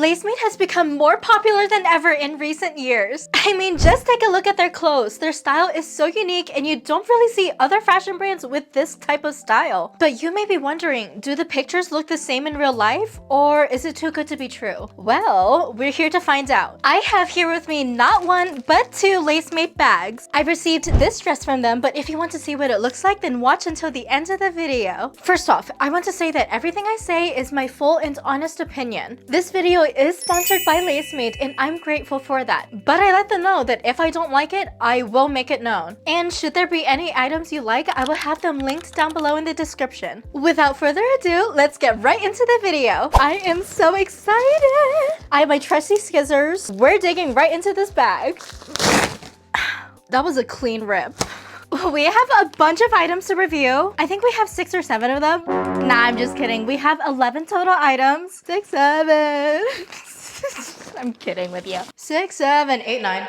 LaceMade has become more popular than ever in recent years. I mean, just take a look at their clothes. Their style is so unique and you don't really see other fashion brands with this type of style. But you may be wondering, do the pictures look the same in real life? Or is it too good to be true? Well, we're here to find out. I have here with me not one, but two LaceMade bags. I received this dress from them, but if you want to see what it looks like, then watch until the end of the video. First off, I want to say that everything I say is my full and honest opinion. This video is sponsored by LaceMade and I'm grateful for that. But I let them know that if I don't like it, I will make it known. And should there be any items you like, I will have them linked down below in the description. Without further ado, let's get right into the video. I am so excited! I have my trusty scissors. We're digging right into this bag. That was a clean rip. We have a bunch of items to review. I think we have 6 or 7 of them. Nah, I'm just kidding. We have 11 total items. 6, 7. I'm kidding with you. 6, 7, 8, 9.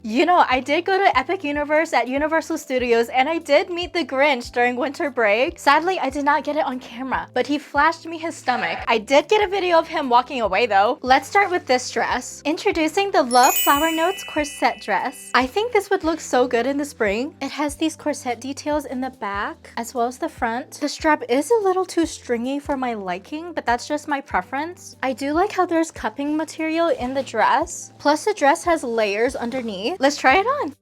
You know, I did go to Epic Universe at Universal Studios and I did meet the Grinch during winter break. Sadly, I did not get it on camera, but he flashed me his stomach. I did get a video of him walking away though. Let's start with this dress. Introducing the Love Flower Notes corset dress. I think this would look so good in the spring. It has these corset details in the back as well as the front. The strap is a little too stringy for my liking, but that's just my preference. I do like how there's cupping material in the dress. Plus the dress has layers underneath. Let's try it on.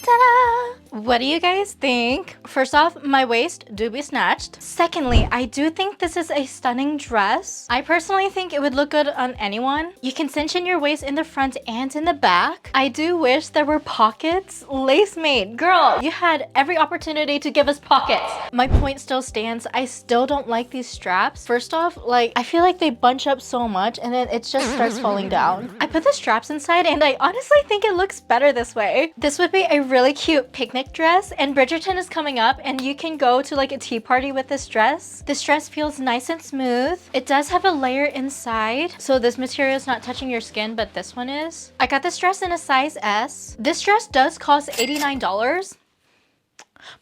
Ta-da! What do you guys think? First off, my waist do be snatched. Secondly, I do think this is a stunning dress. I personally think it would look good on anyone. You can cinch in your waist in the front and in the back. I do wish there were pockets. LaceMade, girl, you had every opportunity to give us pockets. My point still stands. I still don't like these straps. First off, like, I feel like they bunch up so much and then it just starts falling down. I put the straps inside and I honestly think it looks better this way. This would be a really cute picnic dress, and Bridgerton is coming up and you can go to like a tea party with this dress. This dress feels nice and smooth. It does have a layer inside, so this material is not touching your skin, but this one is. I got this dress in a size S. This dress does cost $89.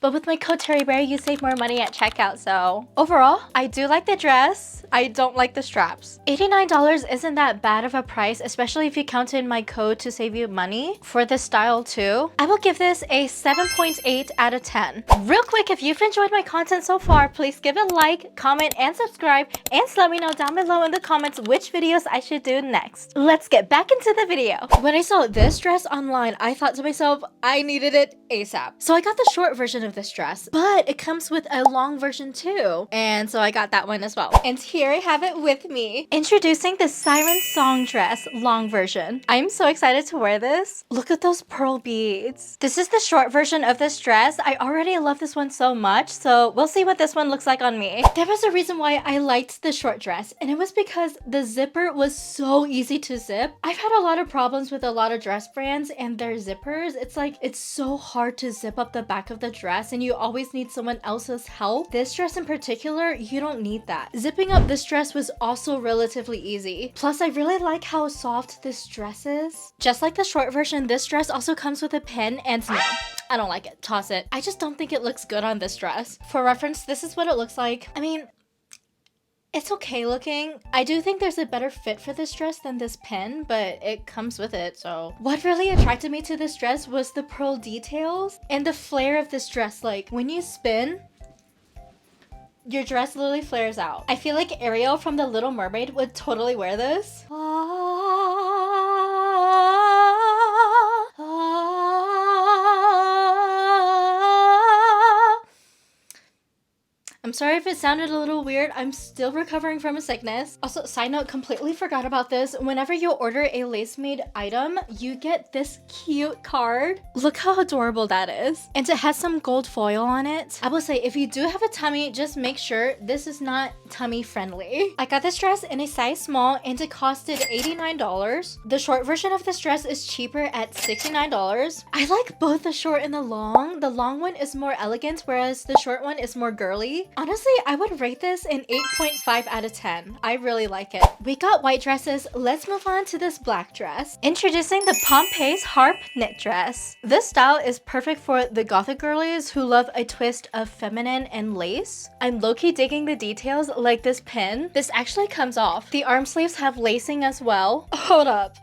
But with my code TerryBear, you save more money at checkout, so overall, I do like the dress. I don't like the straps. $89 isn't that bad of a price, especially if you count in my code to save you money for this style too. I will give this a 7.8 out of 10. Real quick, if you've enjoyed my content so far, please give it a like, comment, and subscribe, and let me know down below in the comments which videos I should do next. Let's get back into the video. When I saw this dress online, I thought to myself, I needed it ASAP. So I got the short version of this dress, but it comes with a long version too, and so I got that one as well. And here I have it with me. Introducing the Siren Song dress long version. I'm so excited to wear this. Look at those pearl beads. This is the short version of this dress. I already love this one so much, so we'll see what this one looks like on me. There was a reason why I liked the short dress, and it was because the zipper was so easy to zip. I've had a lot of problems with a lot of dress brands and their zippers. It's like, it's so hard to zip up the back of the dress and you always need someone else's help. This dress in particular, you don't need that. Zipping up this dress was also relatively easy. Plus, I really like how soft this dress is. Just like the short version, this dress also comes with a pin, and no, I don't like it. Toss it. I just don't think it looks good on this dress. For reference, this is what it looks like. I mean, it's okay looking. I do think there's a better fit for this dress than this pin, but it comes with it, so. What really attracted me to this dress was the pearl details and the flare of this dress. Like, when you spin, your dress literally flares out. I feel like Ariel from The Little Mermaid would totally wear this. I'm sorry if it sounded a little weird. I'm still recovering from a sickness. Also, side note, completely forgot about this. Whenever you order a LaceMade item, you get this cute card. Look how adorable that is. And it has some gold foil on it. I will say, if you do have a tummy, just make sure this is not tummy friendly. I got this dress in a size small and it costed $89. The short version of this dress is cheaper at $69. I like both the short and the long. The long one is more elegant, whereas the short one is more girly. Honestly, I would rate this an 8.5 out of 10. I really like it. We got white dresses. Let's move on to this black dress. Introducing the Pompei Harp knit dress. This style is perfect for the gothic girlies who love a twist of feminine and lace. I'm low-key digging the details like this pin. This actually comes off. The arm sleeves have lacing as well. Hold up.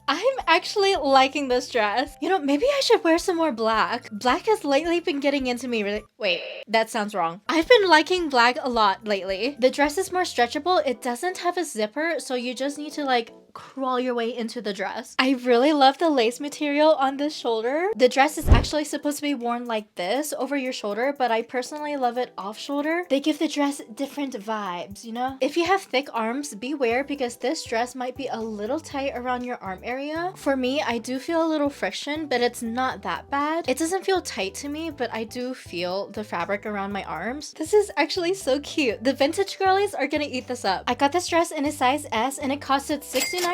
I'm actually liking this dress. You know, maybe I should wear some more black. Black has lately been getting into me really. Wait, that sounds wrong. I've been liking black a lot lately. The dress is more stretchable. It doesn't have a zipper, so you just need to like crawl your way into the dress. I really love the lace material on this shoulder. The dress is actually supposed to be worn like this over your shoulder, but I personally love it off shoulder. They give the dress different vibes, you know? If you have thick arms, beware because this dress might be a little tight around your arm area. For me, I do feel a little friction, but it's not that bad. It doesn't feel tight to me, but I do feel the fabric around my arms. This is actually so cute. The vintage girlies are gonna eat this up. I got this dress in a size S and it costed $69.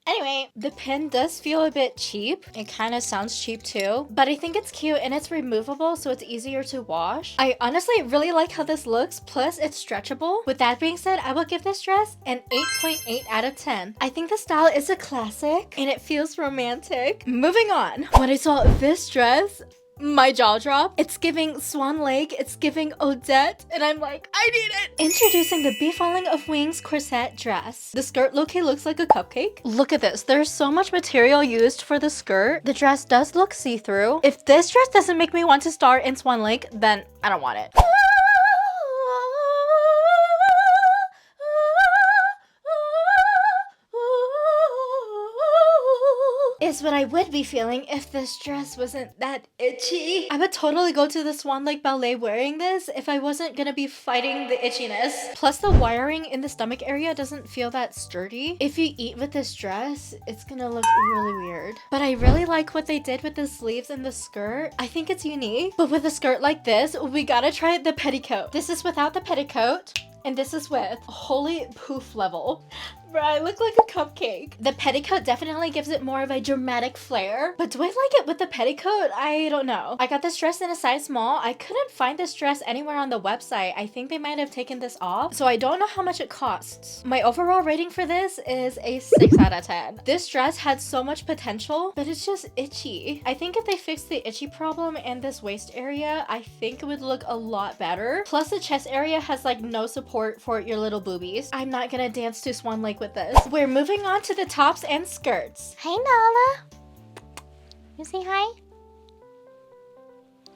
Anyway, the pin does feel a bit cheap. It kind of sounds cheap too, but I think it's cute and it's removable so it's easier to wash. I honestly really like how this looks, plus it's stretchable. With that being said, I will give this dress an 8.8 out of 10. I think the style is a classic and it feels romantic. Moving on. When I saw this dress, my jaw dropped. It's giving Swan Lake, it's giving Odette, and I'm like, I need it! Introducing the Befalling of Wings corset dress. The skirt low-key looks like a cupcake. Look at this. There's so much material used for the skirt. The dress does look see-through. If this dress doesn't make me want to star in Swan Lake, then I don't want it. Is what I would be feeling if this dress wasn't that itchy. I would totally go to the Swan Lake Ballet wearing this if I wasn't gonna be fighting the itchiness. Plus the wiring in the stomach area doesn't feel that sturdy. If you eat with this dress, it's gonna look really weird. But I really like what they did with the sleeves and the skirt. I think it's unique. But with a skirt like this, we gotta try the petticoat. This is without the petticoat. And this is with holy poof level. Bruh, I look like a cupcake. The petticoat definitely gives it more of a dramatic flair. But do I like it with the petticoat? I don't know. I got this dress in a size small. I couldn't find this dress anywhere on the website. I think they might have taken this off. So I don't know how much it costs. My overall rating for this is a 6 out of 10. This dress had so much potential, but it's just itchy. I think if they fixed the itchy problem and this waist area, I think it would look a lot better. Plus the chest area has like no support for your little boobies. I'm not gonna dance to Swan Lake with this. We're moving on to the tops and skirts. Hi, Nala. You say hi?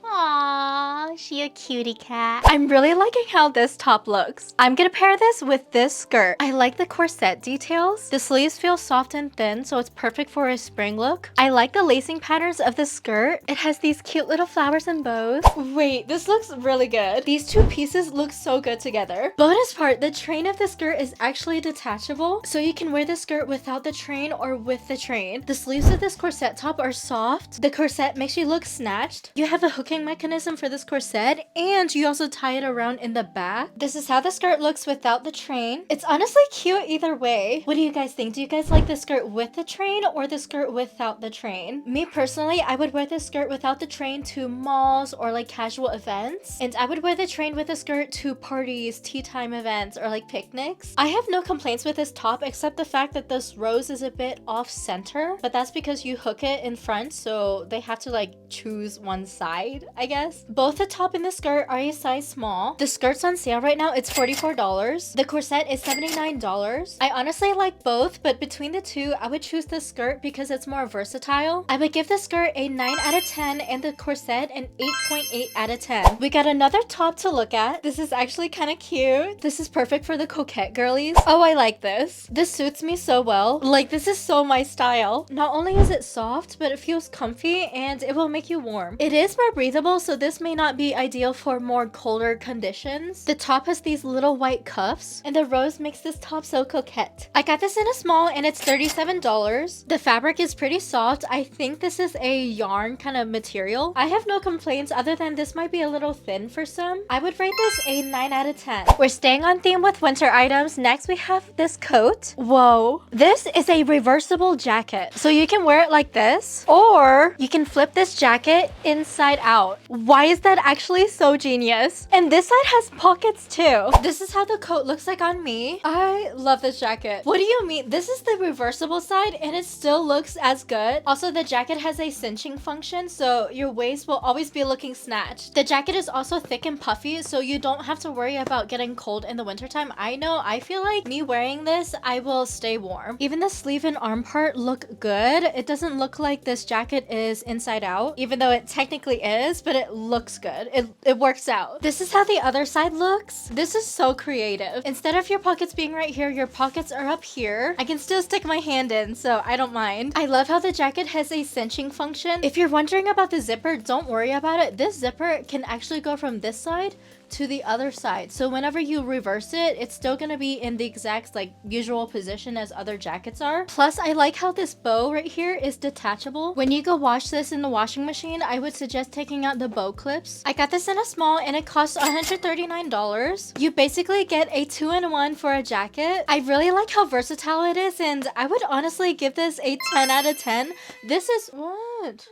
Aww, she a cutie cat. I'm really liking how this top looks. I'm gonna pair this with this skirt. I like the corset details. The sleeves feel soft and thin, so it's perfect for a spring look. I like the lacing patterns of the skirt. It has these cute little flowers and bows. Wait, this looks really good. These two pieces look so good together. Bonus part, the train of the skirt is actually detachable, so you can wear the skirt without the train or with the train. The sleeves of this corset top are soft. The corset makes you look snatched. You have a hooking mechanism for this corset, and you also tie it around in the back. This is how the skirt looks without the train. It's honestly cute either way. What do you guys think? Do you guys like the skirt with the train or the skirt without the train? Me personally, I would wear the skirt without the train to malls or like casual events, and I would wear the train with the skirt to parties, tea time events, or like picnics. I have no complaints with this top except the fact that this rose is a bit off center, but that's because you hook it in front, so they have to like choose one side, I guess. Both the top and the skirt are a size small. The skirt's on sale right now. It's $44. The corset is $79. I honestly like both, but between the two, I would choose the skirt because it's more versatile. I would give the skirt a 9 out of 10 and the corset an 8.8 out of 10. We got another top to look at. This is actually kind of cute. This is perfect for the Coquette girlies. Oh, I like this. This suits me so well. Like, this is so my style. Not only is it soft, but it feels comfy and it will make you warm. It is more breathable, so this may not be ideal for more colder conditions. The top has these little white cuffs, and the rose makes this top so coquette. I got this in a small, and it's $37. The fabric is pretty soft. I think this is a yarn kind of material. I have no complaints other than this might be a little thin for some. I would rate this a 9 out of 10. We're staying on theme with winter items. Next, we have this coat. Whoa. This is a reversible jacket. So you can wear it like this, or you can flip this jacket inside out. out. Why is that actually so genius? And this side has pockets too. This is how the coat looks like on me. I love this jacket. What do you mean? This is the reversible side and it still looks as good. Also, the jacket has a cinching function, so your waist will always be looking snatched. The jacket is also thick and puffy, so you don't have to worry about getting cold in the wintertime. I feel like me wearing this, I will stay warm. Even the sleeve and arm part look good. It doesn't look like this jacket is inside out, even though it technically is, but it looks good. It works out. This is how the other side looks. This is so creative. Instead of your pockets being right here, your pockets are up here. I can still stick my hand in, so I don't mind. I love how the jacket has a cinching function. If you're wondering about the zipper, don't worry about it. This zipper can actually go from this side to the other side, so whenever you reverse it, it's still gonna be in the exact like usual position as other jackets are. Plus, I like how this bow right here is detachable. When you go wash this in the washing machine, I would suggest taking out the bow clips. I got this in a small and it costs $139. You basically get a 2-in-1 for a jacket. I really like how versatile it is, and I would honestly give this a 10 out of 10. This is what?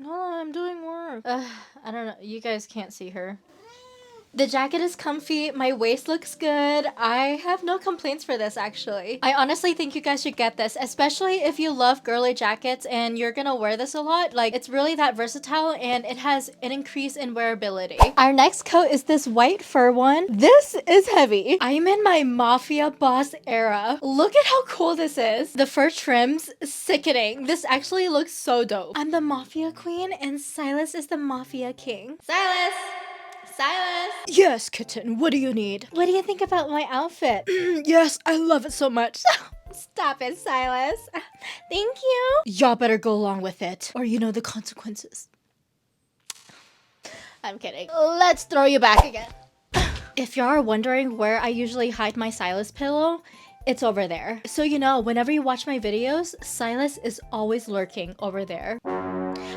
No, I'm doing work. I don't know. You guys can't see her. The jacket is comfy. My waist looks good. I have no complaints for this, actually. I honestly think you guys should get this, especially if you love girly jackets and you're gonna wear this a lot. Like, it's really that versatile and it has an increase in wearability. Our next coat is this white fur one. This is heavy. I'm in my mafia boss era. Look at how cool this is. The fur trims, sickening. This actually looks so dope. I'm the mafia queen and Silas is the mafia king. Silas! Silas! Yes, kitten, what do you need? What do you think about my outfit? Yes, I love it so much. Stop it, Silas. Thank you. Y'all better go along with it, or you know the consequences. I'm kidding. Let's throw you back again. If y'all are wondering where I usually hide my Silas pillow, it's over there. So you know, whenever you watch my videos, Silas is always lurking over there.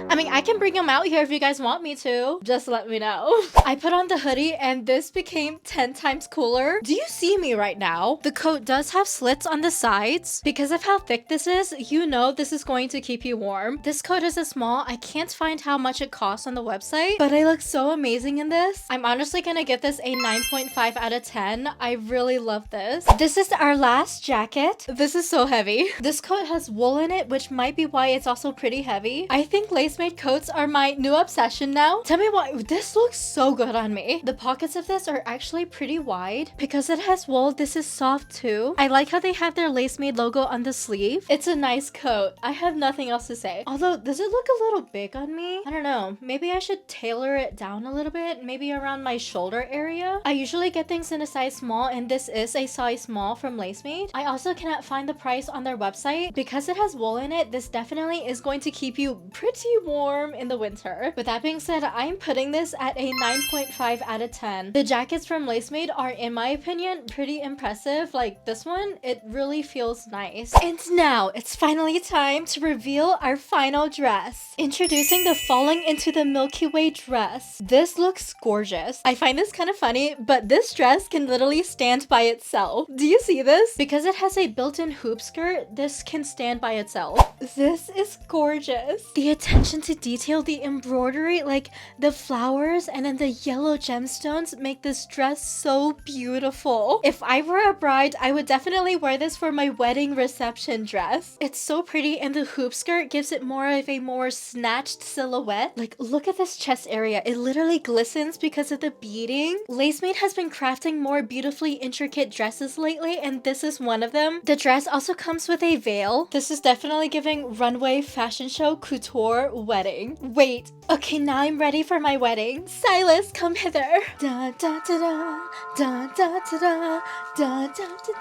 I mean, I can bring him out here if you guys want me to. Just let me know. I put on the hoodie and this became 10 times cooler. Do you see me right now? The coat does have slits on the sides. Because of how thick this is, you know this is going to keep you warm. This coat is a small. I can't find how much it costs on the website, but I look so amazing in this. I'm honestly gonna give this a 9.5 out of 10. I really love this. This is our last jacket. This is so heavy. This coat has wool in it, which might be why it's also pretty heavy. I think LaceMade coats are my new obsession now. Tell me why. This looks so good on me. The pockets of this are actually pretty wide. Because it has wool, this is soft too. I like how they have their LaceMade logo on the sleeve. It's a nice coat. I have nothing else to say. Although, does it look a little big on me? I don't know. Maybe I should tailor it down a little bit. Maybe around my shoulder area. I usually get things in a size small, and this is a size small from LaceMade. I also cannot find the price on their website. Because it has wool in it, this definitely is going to keep you pretty warm in the winter. With that being said, I'm putting this at a 9.5 out of 10. The jackets from LaceMade are, in my opinion, pretty impressive. Like this one, it really feels nice. And now it's finally time to reveal our final dress. Introducing the Falling into the Milky Way dress. This looks gorgeous. I find this kind of funny, but this dress can literally stand by itself. Do you see this? Because it has a built-in hoop skirt, this can stand by itself. This is gorgeous. The attention to detail, the embroidery, like the flowers and then the yellow gemstones make this dress so beautiful. If I were a bride, I would definitely wear this for my wedding reception dress. It's so pretty, and the hoop skirt gives it more of a more snatched silhouette. Like, look at this chest area. It literally glistens because of the beading. LaceMade has been crafting more beautifully intricate dresses lately, and this is one of them. The dress also comes with a veil. This is definitely giving runway fashion show couture wedding. Wait, okay, now I'm ready for my wedding. Silas, come hither. Da da da da, da da da da, da da da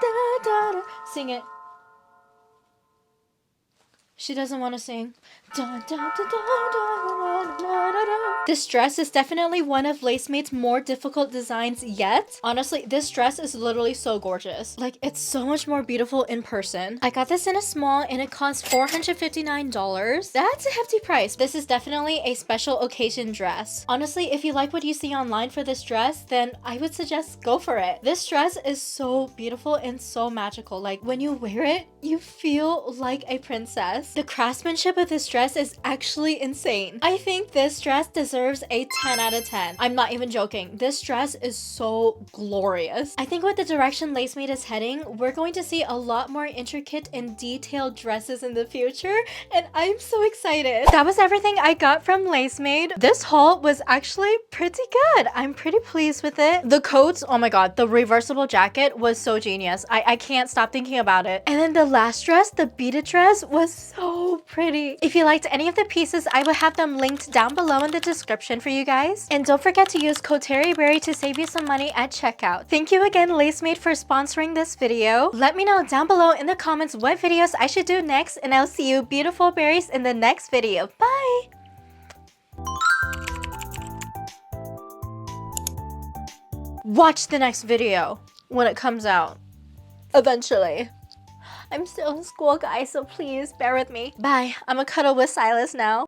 da da. Sing it. She doesn't want to sing. This dress is definitely one of LaceMade's more difficult designs yet. Honestly, this dress is literally so gorgeous. Like, it's so much more beautiful in person. I got this in a small and it cost $459. That's a hefty price. This is definitely a special occasion dress. Honestly, if you like what you see online for this dress, then I would suggest go for it. This dress is so beautiful and so magical. Like, when you wear it, you feel like a princess. The craftsmanship of this dress is actually insane. I think think this dress deserves a 10 out of 10. I'm not even joking. This dress is so glorious. I think with the direction LaceMade is heading, we're going to see a lot more intricate and detailed dresses in the future, and I'm so excited. That was everything I got from LaceMade. This haul was actually pretty good. I'm pretty pleased with it. The coats, oh my god, the reversible jacket was so genius. I can't stop thinking about it. And then the last dress, the beaded dress, was so pretty. If you liked any of the pieces, I will have them linked down below in the description for you guys. And don't forget to use code TerryBerry to save you some money at checkout. Thank you again, LaceMade, for sponsoring this video. Let me know down below in the comments what videos I should do next, and I'll see you beautiful berries in the next video. Bye! Watch the next video when it comes out. Eventually. I'm still in school, guys, so please bear with me. Bye. I'm gonna cuddle with Silas now.